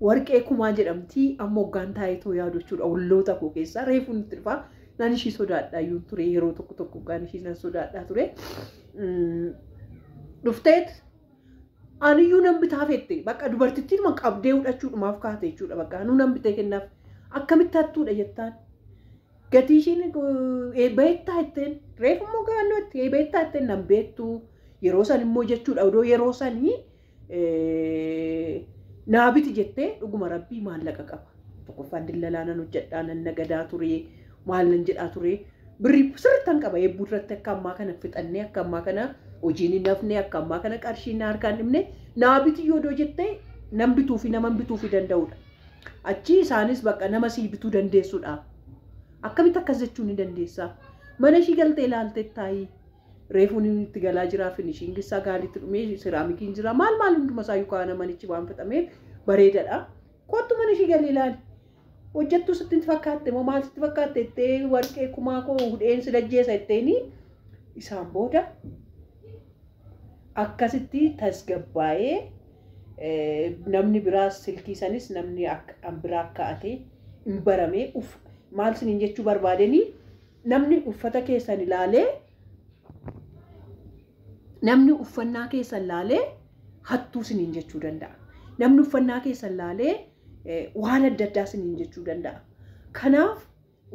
warqee kumaa jedhamti ammoo hoggaan taayitoo yaadu jechuudha olloota koo keessaa reefuun itti dhufaa naan ishii sodaadhaa iyyuu ture yeroo tokko hoggaan ishii nan sodaadhaa ture dhufteet aniyyuu nan bitaa fette bakka dubartittiin man qabdee hudhachuudhumaaf kaate jechuudha bakka anuu nan bitee kennaaf akkamitti hattuudha jettaan gatii ishiin beektaa ittiin reefu immoo gaannoo itti beektaa ittiin nan beektu yeroo san immoo jechuudha odoo yeroo sanii naabiti jettee dhuguma rabbii maallaqa qaba tokkoffaan dillalaanan hojjedhaa nan nagadaa ture maal nan jedhaa ture birrii sirriittan qaba eebbuu irratti akka ammaa kana fixannee akka ammaa kana hojiin hin hafne akka ammaa kana qarshiin harkaan dhimne naabiti yoo doo jettee nan bituu fi naman bituu fi danda'udha achi isaanis bakka nama sii bituu dandeessuudha akkamitti akkas jechuu ni dandeessaa mana ishii galtee ilaaltee taayii reefuun itti galaa jiraa finishiin gisaa gaaliitti dhumee siraamikiin jira maal hunduma isaa yukaana manichi waan fixameef bareedadha kottu mana ishii galii ilaali hojjettuu sitti fakkaatte moo maal sitti fakkaatte ittee warqee kumaa koo hudheen si dajjeessa itteeni isaan booda akkasitti tasgabbaa'ee namni biraas silkii sanis namni biraa kaa'atee hin baramee maal siniin jechuu barbaadanii namni uffata keessan ilaalee namni uffannaa keessan ilaalee hattuu siniin jechuu danda'a. Namni uffannaa keessan ilaalee waan adda addaa siniin jechuu danda'a. Kanaaf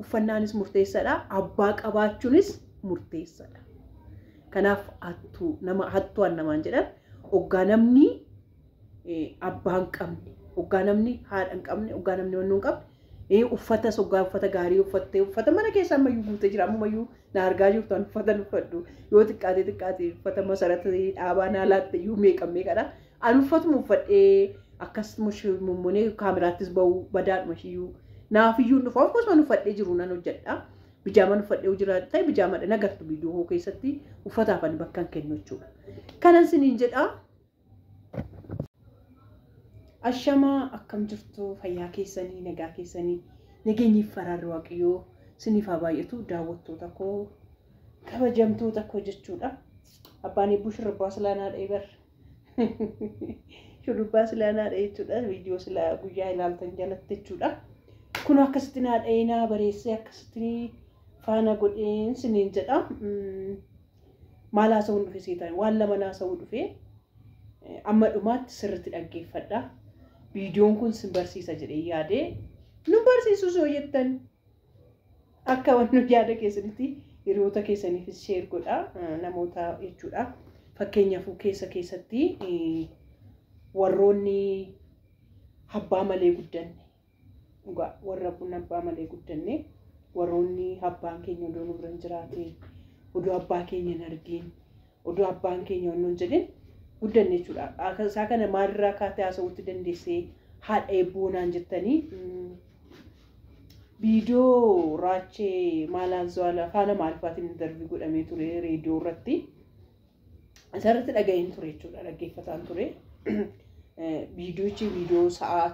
uffannaanis murteessaadha. Abbaa qabaachuunis murteessaadha. Kanaaf hattuun namaan jedhan hoggaa namni abbaa hin qabne, hoggaa namni haadha hin qabne, hoggaa namni wannoo hin qabne uffata hoggaa uffata gaarii uffattee uffata mana keessa ammayyuu guutee jira ammayyuu na argaa jirtu an uffata uffadhu yoo xiqqaatee uffata masarata dhaabaa naa laatte iyyuu meeqadha an uffatuma uffadhee akkasumas mummunee kaameraattis ba'uu badaadhuma ishiyyuu naaf iyyuu dhufa akkasumas uffadhee jiru nan hojjedha bijaaman uffadhee jira ta'e bijaamadha nagartu viidiyoo keessatti uffataaf ani bakka hin kennu jechuudha kanan siniin jedha Ashamaa akkam jirtu fayyaa keessanii nagaa keessanii nageenyiif faraarri waaqayyoo siniif haa baay'atu daawwattoota koo kabajamtoota koo jechuudha. Abbaan eebbuu shurrubbaa silaanaa dha'ee bar shurrubbaa silaanaa dha'ee jechuudha viidiyoo silaa guyyaa ilaaltan jalatti jechuudha. Kun akkasitti naa dha'ee naa bareessee akkasitti faana godheen siniin jedha. Maal haasa'uun dhufe seetan waan lama haasa'uu dhufe amma dhumaatti sirriitti dhaggeeffadha. Viidiyoon kun sin barsiisa jedhee yaadee nu barsiisu soo jettan akka wannu yaada keessanitti hiriyoota keessaniifis sheer godha namoota jechuudha. Fakkeenyaaf keessatti warroonni abbaa malee guddanne warra kun abbaa malee guddanne warroonni abbaan keenya odoo nu biran jiraate odoo abbaa keenya hin argin odoo abbaan keenya wannoon jedhin guddanne jechuudha. Isaa kana maalirraa kaatee haasa'uutti dandeessee haadha eebbuu naan jettanii viidiyoo raachee maalaan zo'ala faana maalfaatiin darbii godhamee ture reediyoo irratti asirratti dhaga'een ture jechuudha dhaggeeffataan ture. Viidiyoo sa'a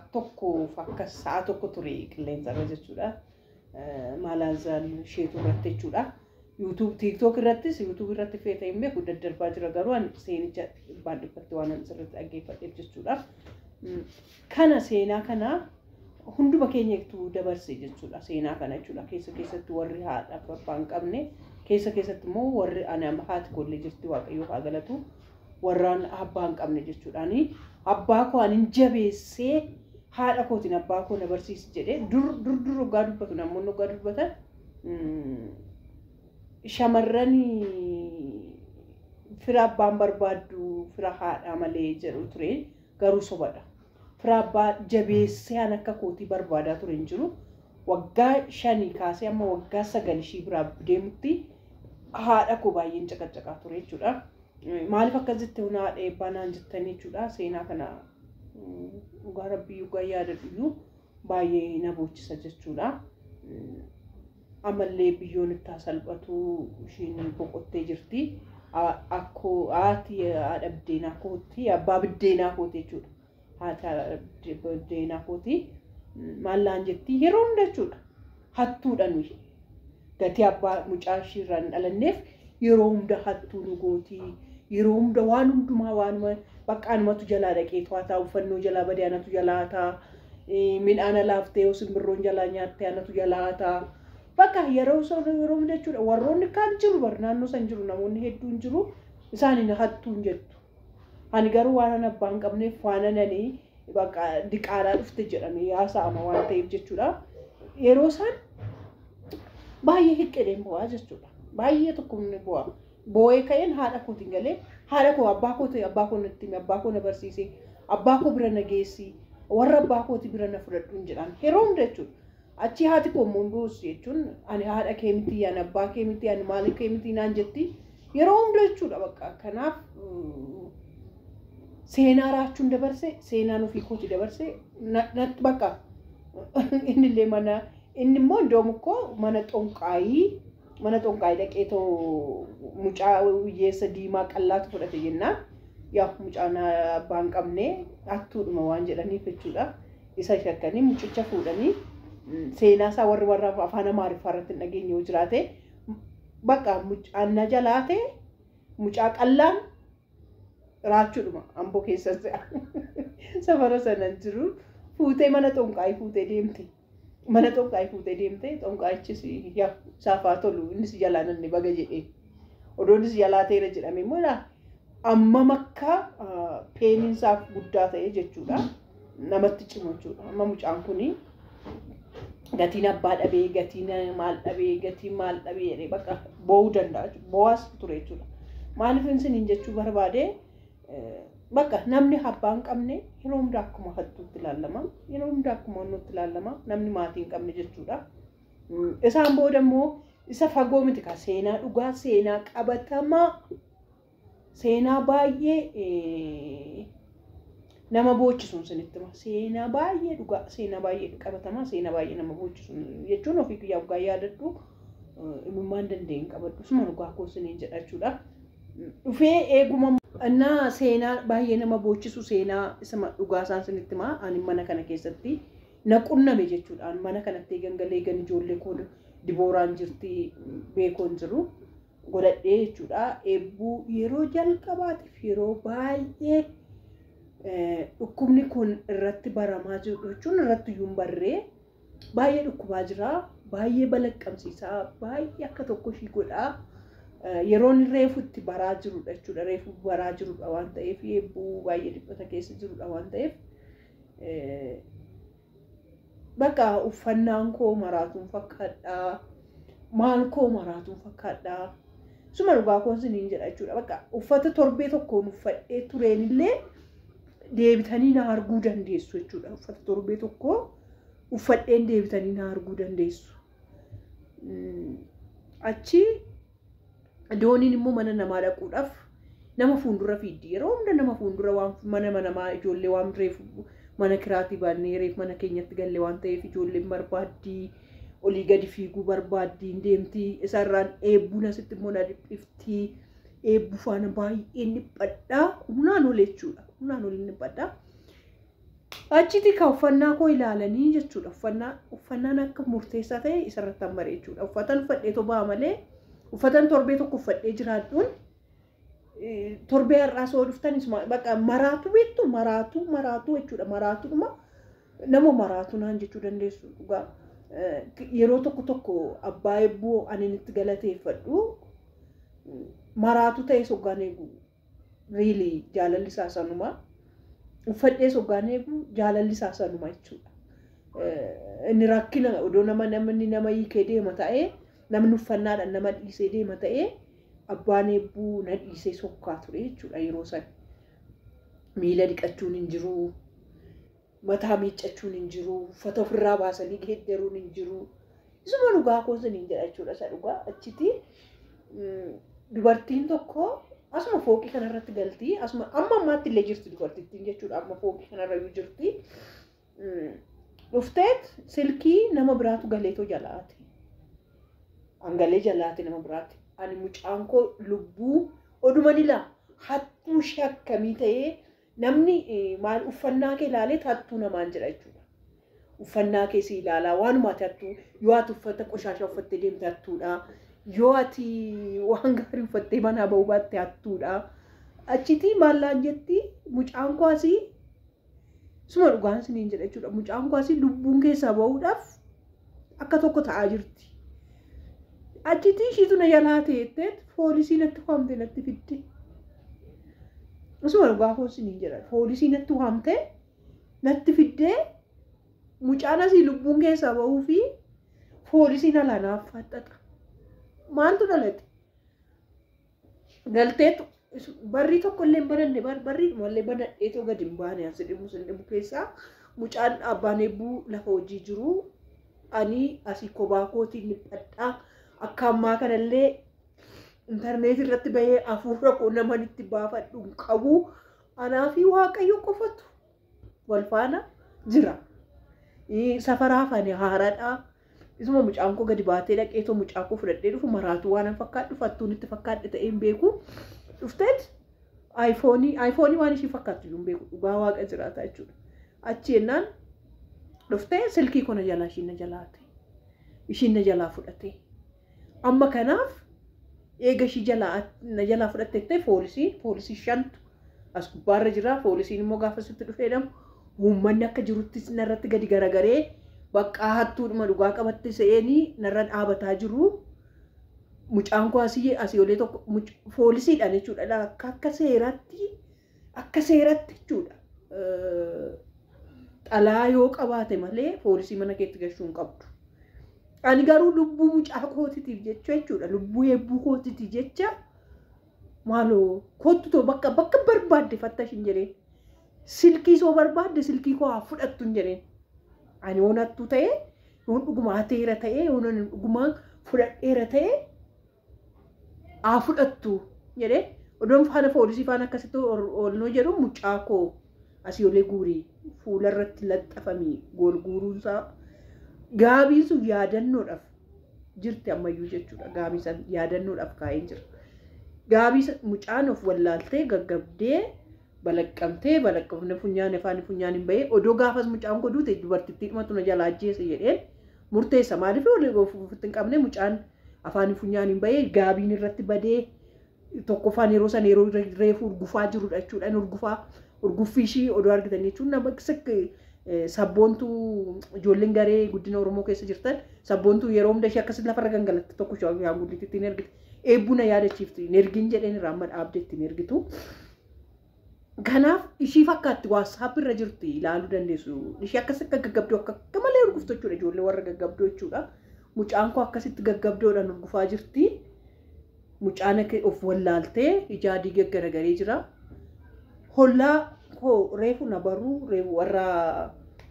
tokko ture qilleensarra jechuudha. Maalaan zo'al isheetu irratti jechuudha. YouTube TikTok irrattis YouTube irratti feeta hin beeku daddarbaa jira garuu an seenicha baadhifatte waan asirratti dhaggeeffadheef jechuudha. Kana seenaa kana hunduma keenyatu dabarse jechuudha seenaa kana jechuudha keessatti warri haadha abbaa hin qabne keessatti immoo warri ana haati kollee jirti waaqayyoo haa galatu warraan abbaa hin qabne jechuudhaani abbaa koo anin jabeessee haadha kootiin abbaa koo na barsiisi jedhee dur hoggaa dubbatu namoonni hoggaa dubbatan shamarran fira abbaan barbaaddu fira haadha malee jedhu ture garuu sobadha. Fira abbaa jabeessee an akka kootii barbaadaa ture hin jiru. Waggaa 5 kaasee amma waggaa 9 ishii biraa deemutti haadha koo baay'een caqacaqaa ture jechuudha. Maaliif akkas jettee haadha eebbaa naan jettanii jechuudha seenaa kana dhugaa rabbii dhugaa yaadadhu baay'ee na bochisa jechuudha. Amallee biyyoon itti salphatu ishiin boqottee jirti. Akkoo haati haadha biddeenaa kooti abbaa biddeenaa kooti jechuudha. Haati biddeenaa kooti maallaan jetti yeroo hunda jechuudha. Hattuudhaan gatii abbaa mucaa ishiirraan dhalanneef yeroo hunda hattuu nu gooti. Yeroo hunda waan hundumaa waanuma bakka anumatu jalaa dhaqee to'ataa uffannoo jalaa badaanatu jalaa taa midhaan laaftee simbirroon jalaa nyaattee anatu jalaa taa. Bakka yeroo jechuudha warroonni kaan jiru bar naannoo san jiru namoonni hedduun jiru isaaniin hattuun jettu. Ani garuu waan abbaan qabneef waan ananii bakka diqaalaa dhufte jedhamee haasa'ama waan ta'eef jechuudha. Yeroo isaan baay'ee hiqqedeen bu'aa jechuudha. Baay'ee tokkumni bu'aa. Boo'ee ka'een haadha kootiin galee haadha koo abbaa koo natti hime abbaa koo na barsiise abbaa koo bira na geessi warra abbaa kooti bira na fudhadhuun jedhaan yeroo hunda jechuudha. Achi haati koo muunduus jechuun ani haadha kee miti ani abbaa kee miti ani maali kee miti naan jetti yeroo hunda jechuudha bakka kanaaf seenaa raachuun dabarse seenaan ofii kooti dabarse natti bakka innillee mana inni immoo iddoom koo mana xonqaayii dhaqeetoo mucaa hiyyeessa diimaa qallaatu fudhate jennaan yaa mucaan abbaan qabnee hattuudhuma waan jedhaniif jechuudha. Isa shakkanii mucicha fuudhanii seenaa isaa warra afaan Amaariffaa irratti hin dhageenye yoo jiraate bakka mucaan na jalaate mucaa qallaan raachuudhuma amboo keessa safara sanan jiru fuutee mana xonqaayii fuutee deemte. Mana xonqaayii fuutee deemte xonqaayichis yaa saafaa tolu innis jalaan inni baga jedhee odoonis jalaa ta'eera jedhame immoo amma makka peeninsaaf guddaa ta'e jechuudha. Namatti cimu jechuudha. Amma mucaan kuni gatiin abbaa dhabee gatiin maal dhabee jedhee bakka boo'uu danda'a boo'as ture jechuudha. Maaliif isiniin jechuu barbaade bakka namni abbaan qabne yeroo hundaa akkuma hattuutti ilaalama yeroo hundaa akkuma onnuutti ilaalama namni maatii hin qabne jechuudha. Isaan booda immoo isa fagoo miti ka seenaa dhugaa seenaa qabatamaa seenaa baay'ee nama boochisuu sinitti ma seenaa baay'ee dhugaa seenaa baay'ee qabatamaa seenaa baay'ee nama boochisuu jechuun ofii guyyaa dhugaa yaadadhu imimmaan dandeenye qabadhu suma dhugaa koo siniin jedha jechuudha. Dhufee eeguma annaa seenaa baay'ee nama boochisuu seenaa isa dhugaa isaan sinitti ma ani mana kana keessatti na qunname jechuudha. Ani mana kanatti gangalee gan ijoollee koo Dibooraan jirti beekoon jiru godhadhee jechuudha. Eebbuu yeroo jalqabaatiif yeroo baay'ee dhukkubni kun irratti baramaa jiru jechuun irratti iyyuu hin barree baay'ee dhukkubaa jira baay'ee balaqqamsiisaa baay'ee akka tokko ishii godhaa yeroon reefutti baraa jirudha jechuudha. Reefu baraa jirudha waan ta'eef eebbuu baay'ee dhiphata keessa jirudha waan ta'eef bakka uffannaan koo maraatuun fakkaadhaa maal koo maraatuun fakkaadhaa suma dhugaa koon siniin jedha jechuudha. Bakka uffata torbee tokkoon uffadhee tureenillee deebitanii na arguu dandeessu jechuudha. Uffata torbee tokko uffadheen deebitanii na arguu dandeessu. Achi dooniin immoo mana namaa dhaquudhaaf nama fuuldura fiiddi yeroo hunda nama fuuldura waan mana namaa ijoollee waan reefu mana kiraatii baannee reef mana keenyatti galle waan ta'eef ijoolleen barbaaddii olii gadi fiiguu barbaaddii deemtii isarraan eebbuun asitti immoo na dhiphiftii eebbu faana baay'ee dhiphadhaa humnaan ol jechuudha. Humnaan ol dhiphadhaa. Achitti ka uffannaa koo ilaalanii jechuudha. Uffannaan akka murteessaa ta'e isarratti hammaree jechuudha. Uffatan uffadhee tobaa malee uffatan torbee tokko uffadhee jiraadhuun torbee har'aa soo dhuftanis bakka maraatu beektu maraatu jechuudha. Maraatuudhuma nama maraatu naan jechuu dandeessu dhugaa. Yeroo tokko abbaa eebbuu ani itti galateeffadhu maraatu ta'e soggaan eegu really jaalalli isaa sanuma uffadhee soggaan eegu jaalalli isaa sanuma jechuudha. Inni rakkina odoo nama hiikee deema ta'ee namni uffannaadhaan nama dhiisee deema ta'ee abbaan eebbuu na dhiisee sokkaa ture jechuudha. Yeroo san miila dhiqachuun hin jiru mataa miiccachuun hin jiru uffata ofirraa baasanii geeddaruun hin jiru isuma dhugaa koo siniin jedha jechuudha. Isa dhugaa achitti dubartiin tokko asuma fooqii kanarratti galtii asuma amma ammaatti illee jirti dubartittiin jechuudha. Amma fooqii kanarra iyyuu jirti. Dhufteet silkii nama biraatu galeetoo jalaati. Angalee jalaati nama biraati. Ani mucaan koo lubbuu oduma nila hattuu shakkamii ta'ee namni maal uffannaa kee ilaalee hattuu namaan jedha jechuudha. Uffannaa kee si ilaalaa waanumaati hattuu yoo ati uffata qoshaashaa uffattee deemte hattuudha. Yoo ati waan gaarii uffattee manaa ba'uu baatte hattuudha. Achitti maallaan jetti mucaan koo asii Suma dhugaan isiniin jedha jechuudha. Mucaan kuwaasii lubbuun keessaa bahuudhaaf akka tokko ta'aa jirti. Achitti ishiitu na jalaa ta'ettee poolisii natti waamte natti fidde. Suma dhugaa koo isiniin jedha. Poolisii natti waamte natti fiddee mucaan asii lubbuun keessaa bahuu fi poolisiin alaa naaf faxaxa. Maaltu dhalate? Galteetu barrii tokko illee bananne barrii mallee banadheetoo gadi hin baane as dhibu keessaa mucaan abbaan eebbuu lafa hojii jiru ani asii kophaa kootiin dhiphadhaa akka ammaa kanallee intarneetii irratti bahee hafuura koo naman itti baafadhu hin qabu anaa fi waaqayyo qofatu wal faana jira. Safaraa fane haaraadhaa. Isuma mucaan koo gadi baatee dhaqeetoo mucaa koo fudhadhee dhufu maraatuu waan fakkaadhu fattuun itti fakkaadhe ta'ee hin beeku. Dhufteet aayifoonii waan ishii fakkaattu hin beeku dhugaa waaqa jiraata jechuudha. Achi jennaan dhuftee silkii koo na jalaa ishiin na jalaa ta'e. Ishiin na jalaa fudhatee. Amma kanaaf eega ishii na jalaa fudhattee poolisii shantu as gubbaarra jira. Poolisiin immoo gaafa sitti dhufee dhamu uummanni akka jirutti narratti gadi garagaree bakka hattuudhuma dhugaa qabatte se'eenii narra dhaabataa jiru. Mucaan koo asii olee tokko poolisiidhaan jechuudha. Akka seeratti jechuudha. Xalaa yoo qabaate malee poolisii mana keetti gashuu hin qabdu. Ani garuu lubbuu mucaa kootiitiif jechuudha. Lubbuu eebbuu kootiitiif jecha maaloo koottutoo bakka barbaadde fattashin jedheen. Silkii soo barbaadde silkii koo haa fudhattu hin jedheen. Ani onattu ta'e, yoon dhugumaa hateera ta'e, yoon dhugumaa fudhadheera ta'e haa fudhattu jedhee odoon faana poolisii faana akkasitti oolnoo jedhu mucaa koo asii olee guurii fuula irratti laxxafamii gool guuruunsaa gaabiin sun yaadannoodhaaf jirti ammayyuu jechuudha. Gaabii san yaadannoodhaaf kaa'een jira. Gaabii mucaan of wallaaltee gaggabdee balaqqamne funyaan afaan funyaan hin bahee odoo gaafas mucaan koo duute dubartittii dhumatu na jalaa ajjeese jedheen murteessa. Maaliif ofitti hin qabne mucaan afaan funyaan hin bahee gaabiin irratti badee tokkoffaan yeroo san yeroo reefu urgufaa jirudha jechuudha. Urguffii ishii odoo argitan jechuun nama sabboontuu ijoolleen garee guddina Oromoo keessa jirtan sabboontuu yeroo hunda ishee akkasitti lafarra gangalatte tokko ishee guddittii hin ergite. Eebbuu na yaadachiifti hin ergin jedheen irraa amma dhaabdeetti hin ergitu. Kanaaf ishii fakkaatti WhatsApp irra jirti ilaaluu dandeessu. Ishii akkasitti gaggabdoo akka malee urguftu jechuudha. Ijoollee warra gaggabdoo jechuudha. Mucaan koo akkasitti gaggabdoodhaan urgufaa jirti. Mucaan of wallaaltee ijaa diigaa garagaree jira. Hollaa koo reefu na baruu reefu warra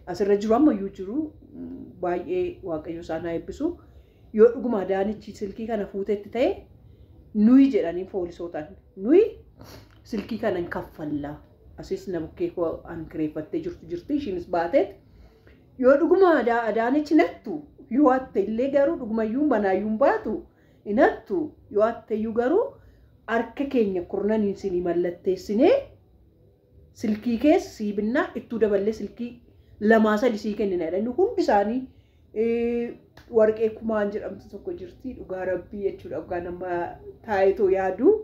asirra jiru ammayyuu jiru. Baay'ee waaqayyo isaan haa eebbisu. Yoo dhuguma daanichi silkii kana fuutetti ta'e nuyi jedhanii poolisootaan nuyi silkii kana hin kaffallaa. Asis nama keekoo an kireeffattee jirti ishiinis baateet. Yoo dhuguma daanichi nattu yoo atte illee garuu dhugumayyuu banaayyuun baatu inattu yoo atteyyuu garuu harka keenya kurnaniin sinii mallatteessinee silkii keessa siibinnaa ittuu daballee silkii 2-3 sii kennina jedhanii hundi isaanii warqee kumaan jedhamtu tokko jirti dhugaa rabbii jechuudha. Dhugaa nama taa'eetoo yaadu